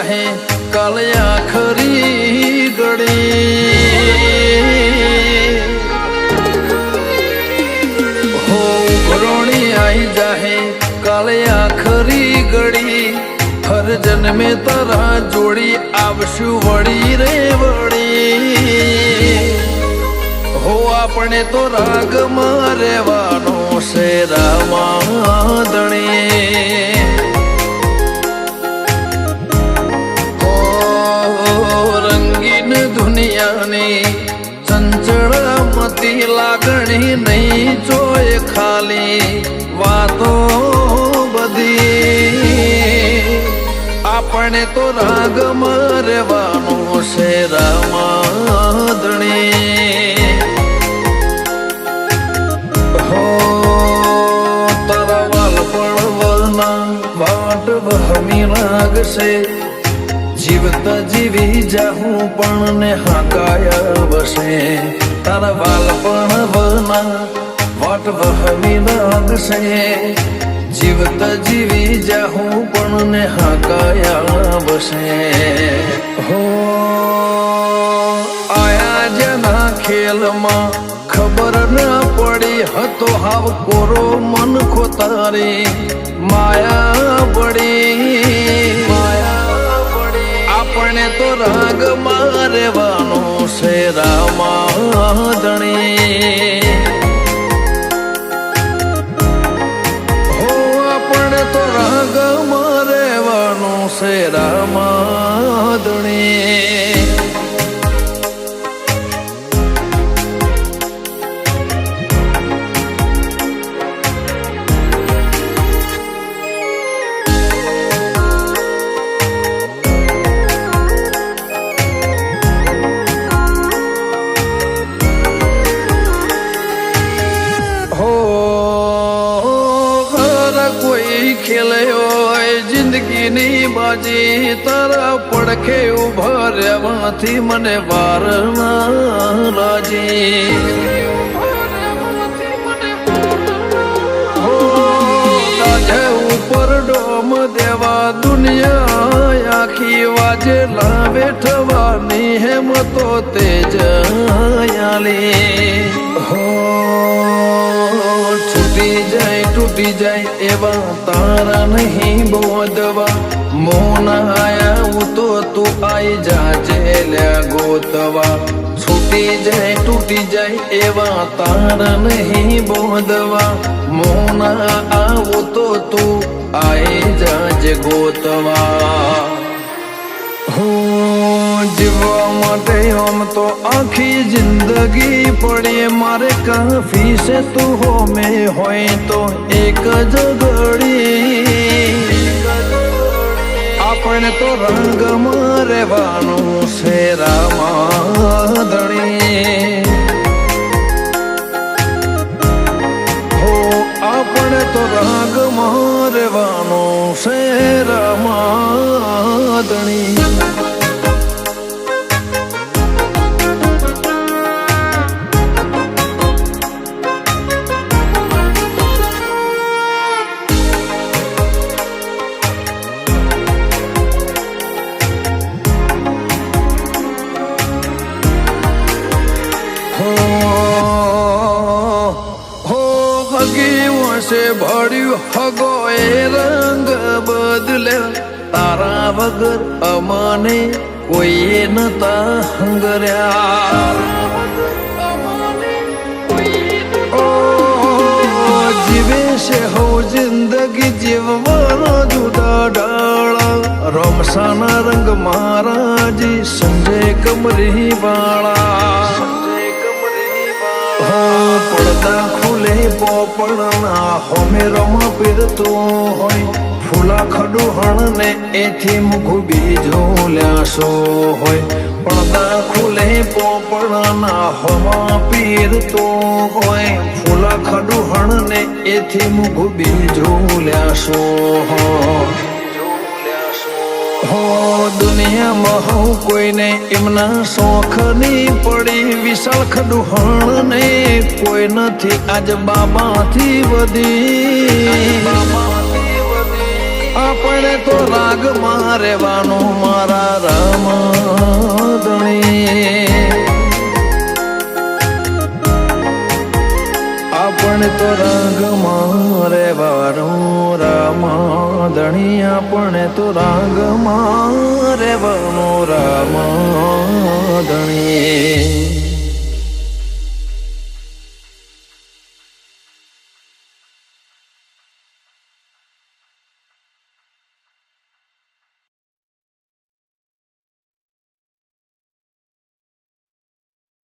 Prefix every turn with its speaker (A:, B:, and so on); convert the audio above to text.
A: જાહે કાલે આખરી ઘડી હો ઘરોણી આઈ જાહે કાલે આખરી ઘડી હર જન્મે તારા જોડી આવશું વળી રે વળી હો આપણે તો રાગમાં રહેવાનો છે રામાધણી રંગીન દુનિયાની ચંચળમતી લાગણી નહીં જોય ખાલી વાતો બધી આપણે તો રાગમાં રહેવાનું છે રામાધણી હો તારા વાલપણવના વાટ વહમી લાગશે જીવતા જીવી જાહું પણ ને હાકાયા વસે તારા વાલપણ વના વાટ વહમી લાગશે જીવતા જીવી જાહું પણ ને હાકાયા વસે હો આયા જેના ખેલમાં ખબર ન પડી હતો હાવ કોરો મન ખોતારી માયા પડી આપણે તો રાગમાં રહેવાનું છે રામાધણી હો આપણે તો રાગમાં રહેવાનું છે રામાધણી જિંદગીની બાજી તારા પડખે ઉભા રહેવાથી મને વાર ના લાજી દાજે ઉપર ડોમ દેવા દુનિયા આખી વાજે લાવે થવાની હેમતો તેજ આલી હો તૂટી જાય એવા તારા નહીં બોધવા મોન આયા તો તું આઈ જાજે લ્યા ગોતવા તૂટી જાય એવા તારા નહીં બોધવા મોન આવું તો તું આઈ જાજે ગોતવા જીવવા માટે આમ તો આખી જિંદગી પડી મારે કાફી છે તું હો મેં હોય તો એક જ ઘડી આપણે તો રંગમાં રહેવાનું છે રામાધણી હો આપણે તો રંગમાં રહેવાનું છે રામાધણી ભળ્યું હગો એ રંગ બદલે તારા વગર અમને કોઈએ નતા હંગર્યા જીવે છે હો જિંદગી જીવવાનો જુદા ડાળા રમસાના રંગ મહારાજી સંજય કમરી વાળા પડદા ખુલે પોપડના હોમે રમ પીરતો હોય ફૂલા ખડુહણ ને એથી મુખું બીજું લ્યાસો હોય પડદા ખુલે પોપડના હોમાં પીરતો હોય ફૂલા ખડુહણ ને એથી મુખું બીજું લ્યાસો હોય હો દુનિયામાં હું કોઈને એમના શોખની પડી વિશાળ ખડુહણ ને કોઈ નથી આજ બાબાથી વધી આપણે તો રાગમાં રહેવાનું મારા રામધણી. આપણે તો રાગમાં રહેવાનું રામધણી. આપણે તો રાગમાં રહેવાનું રામધણી.